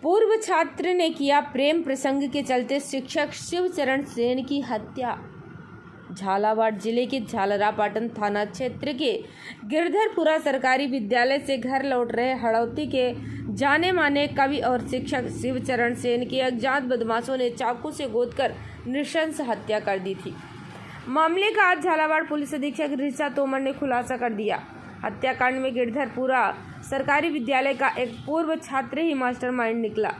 पूर्व छात्र ने किया प्रेम प्रसंग के चलते शिक्षक शिवचरण सेन की हत्या। झालावाड़ जिले के झालरापाटन थाना क्षेत्र के गिरधरपुरा सरकारी विद्यालय से घर लौट रहे हड़ौती के जाने माने कवि और शिक्षक शिवचरण सेन की अज्ञात बदमाशों ने चाकू से गोदकर नृशंस हत्या कर दी थी। मामले का आज झालावाड़ पुलिस अधीक्षक ऋचा तोमर ने खुलासा कर दिया। हत्याकांड में गिरधरपुरा सरकारी विद्यालय का एक पूर्व छात्र ही मास्टरमाइंड निकला।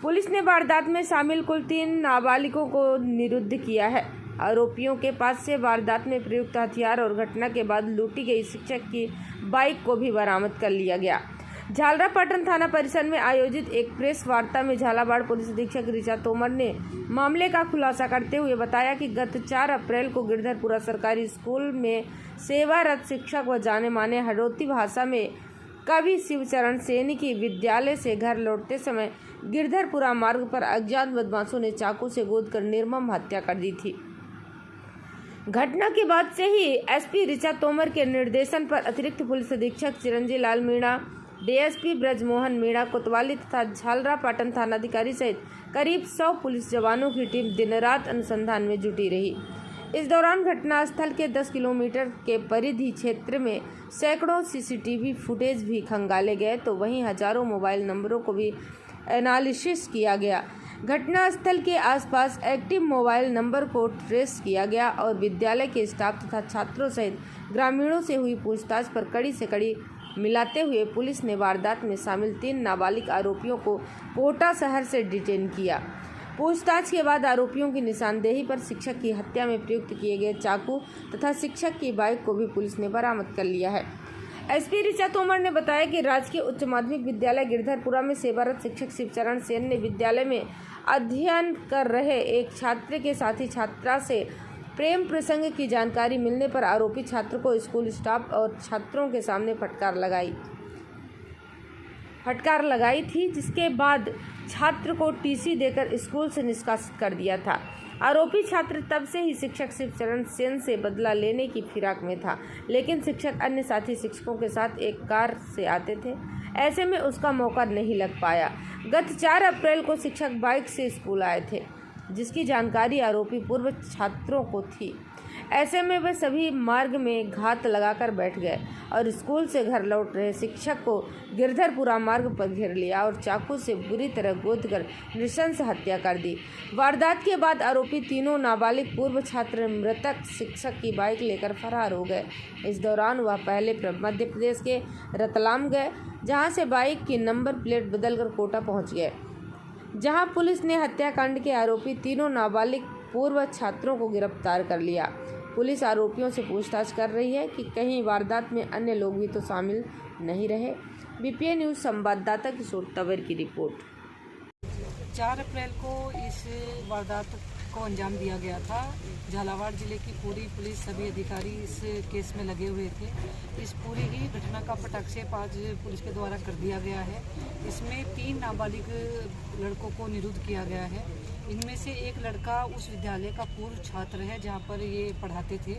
पुलिस ने वारदात में शामिल कुल 3 नाबालिगों को निरुद्ध किया है। आरोपियों के पास से वारदात में प्रयुक्त हथियार और घटना के बाद लूटी गई शिक्षक की बाइक को भी बरामद कर लिया गया। झालरापाटन थाना परिसर में आयोजित एक प्रेस वार्ता में झालावाड़ पुलिस अधीक्षक ऋचा तोमर ने मामले का खुलासा करते हुए बताया कि गत 4 अप्रैल को गिरधरपुरा सरकारी स्कूल में सेवारत शिक्षक व जाने माने हड़ौती भाषा में कवि शिवचरण सेन की विद्यालय से घर लौटते समय गिरधरपुरा मार्ग पर अज्ञात बदमाशों ने चाकू से गोदकर निर्मम हत्या कर दी थी। घटना के बाद से ही एसपी ऋचा तोमर के निर्देशन पर अतिरिक्त पुलिस अधीक्षक चिरंजीव लाल मीणा, डीएसपी ब्रजमोहन मीणा कोतवाली तथा झालरापाटन थानाधिकारी सहित करीब 100 पुलिस जवानों की टीम दिन रात अनुसंधान में जुटी रही। इस दौरान घटनास्थल के 10 किलोमीटर के परिधि क्षेत्र में सैकड़ों सीसीटीवी फुटेज भी खंगाले गए, तो वहीं हजारों मोबाइल नंबरों को भी एनालिसिस किया गया। घटनास्थल के आसपास एक्टिव मोबाइल नंबर को ट्रेस किया गया और विद्यालय के स्टाफ तथा छात्रों सहित ग्रामीणों से हुई पूछताछ पर कड़ी से कड़ी मिलाते हुए पुलिस ने वारदात में शामिल 3 नाबालिग आरोपियों को कोटा शहर से डिटेन किया। पूछताछ के बाद आरोपियों की निशानदेही पर शिक्षक की हत्या में प्रयुक्त किए गए चाकू तथा शिक्षक की बाइक को भी पुलिस ने बरामद कर लिया है। एसपी ऋचा तोमर ने बताया कि राजकीय उच्च माध्यमिक विद्यालय गिरधरपुरा में सेवारत शिक्षक शिवचरण सेन ने विद्यालय में अध्ययन कर रहे एक छात्र के साथी छात्रा से प्रेम प्रसंग की जानकारी मिलने पर आरोपी छात्र को स्कूल स्टाफ और छात्रों के सामने फटकार लगाई थी, जिसके बाद छात्र को टीसी देकर स्कूल से निष्कासित कर दिया था। आरोपी छात्र तब से ही शिक्षक शिवचरण सेन से बदला लेने की फिराक में था, लेकिन शिक्षक अन्य साथी शिक्षकों के साथ एक कार से आते थे, ऐसे में उसका मौका नहीं लग पाया। गत 4 अप्रैल को शिक्षक बाइक से स्कूल आए थे, जिसकी जानकारी आरोपी पूर्व छात्रों को थी। ऐसे में वे सभी मार्ग में घात लगाकर बैठ गए और स्कूल से घर लौट रहे शिक्षक को गिरधरपुरा मार्ग पर घेर लिया और चाकू से बुरी तरह गोदकर नृशंस हत्या कर दी। वारदात के बाद आरोपी तीनों नाबालिग पूर्व छात्र मृतक शिक्षक की बाइक लेकर फरार हो गए। इस दौरान वह पहले मध्य प्रदेश के रतलाम गए, जहां से बाइक की नंबर प्लेट बदलकर कोटा पहुंच गए, जहां पुलिस ने हत्याकांड के आरोपी तीनों नाबालिग पूर्व छात्रों को गिरफ्तार कर लिया। पुलिस आरोपियों से पूछताछ कर रही है कि कहीं वारदात में अन्य लोग भी तो शामिल नहीं रहे। बीपीए न्यूज़ संवाददाता किशोर तंवर की रिपोर्ट। 4 अप्रैल को इस वारदात को अंजाम दिया गया था। झालावाड़ जिले की पूरी पुलिस, सभी अधिकारी इस केस में लगे हुए थे। इस पूरी ही घटना का पटाक्षेप आज पुलिस के द्वारा कर दिया गया है। इसमें 3 नाबालिग लड़कों को निरुद्ध किया गया है। इनमें से एक लड़का उस विद्यालय का पूर्व छात्र है जहां पर ये पढ़ाते थे।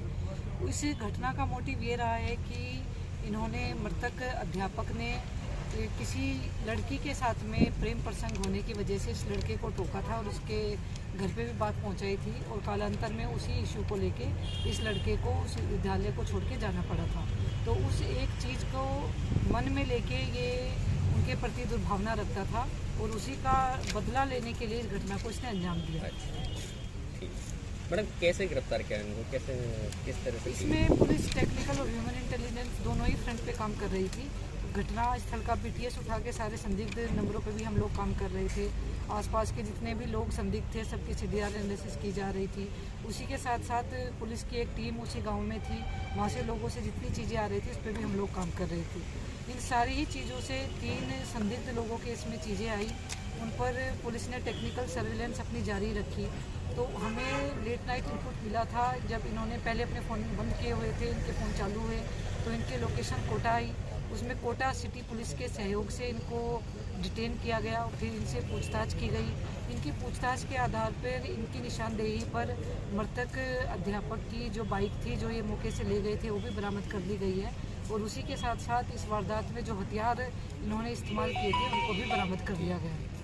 इस घटना का मोटिव ये रहा है कि इन्होंने मृतक अध्यापक ने किसी लड़की के साथ में प्रेम प्रसंग होने की वजह से इस लड़के को टोका था और उसके घर पे भी बात पहुंचाई थी और कालांतर में उसी इशू को लेके इस लड़के को उस विद्यालय को छोड़ के जाना पड़ा था। तो उस एक चीज़ को मन में लेके ये उनके प्रति दुर्भावना रखता था और उसी का बदला लेने के लिए इस घटना को इसने अंजाम दिया। मैडम, कैसे गिरफ्तार किया इनको, कैसे किस तरह से? इसमें पुलिस टेक्निकल और ह्यूमन इंटेलिजेंस दोनों ही फ्रंट पे काम कर रही थी। घटना स्थल का पीटीएस उठा के सारे संदिग्ध नंबरों पे भी हम लोग काम कर रहे थे। आसपास के जितने भी लोग संदिग्ध थे सबकी सीडीआर एनालिसिस की जा रही थी। उसी के साथ साथ पुलिस की एक टीम उसी गांव में थी, वहाँ से लोगों से जितनी चीज़ें आ रही थी उस पर भी हम लोग काम कर रहे थे। इन सारी ही चीज़ों से 3 संदिग्ध लोगों के इसमें चीज़ें आई, उन पर पुलिस ने टेक्निकल सर्विलेंस अपनी जारी रखी। तो हमें लेट नाइट इनपुट मिला था, जब इन्होंने पहले अपने फ़ोन बंद किए हुए थे, इनके फ़ोन चालू हुए तो इनके लोकेशन कोटा आई। उसमें कोटा सिटी पुलिस के सहयोग से इनको डिटेन किया गया और फिर इनसे पूछताछ की गई। इनकी पूछताछ के आधार पर इनकी निशानदेही पर मृतक अध्यापक की जो बाइक थी जो ये मौके से ले गए थे वो भी बरामद कर ली गई है और उसी के साथ साथ इस वारदात में जो हथियार इन्होंने इस्तेमाल किए थे उनको भी बरामद कर लिया गया है।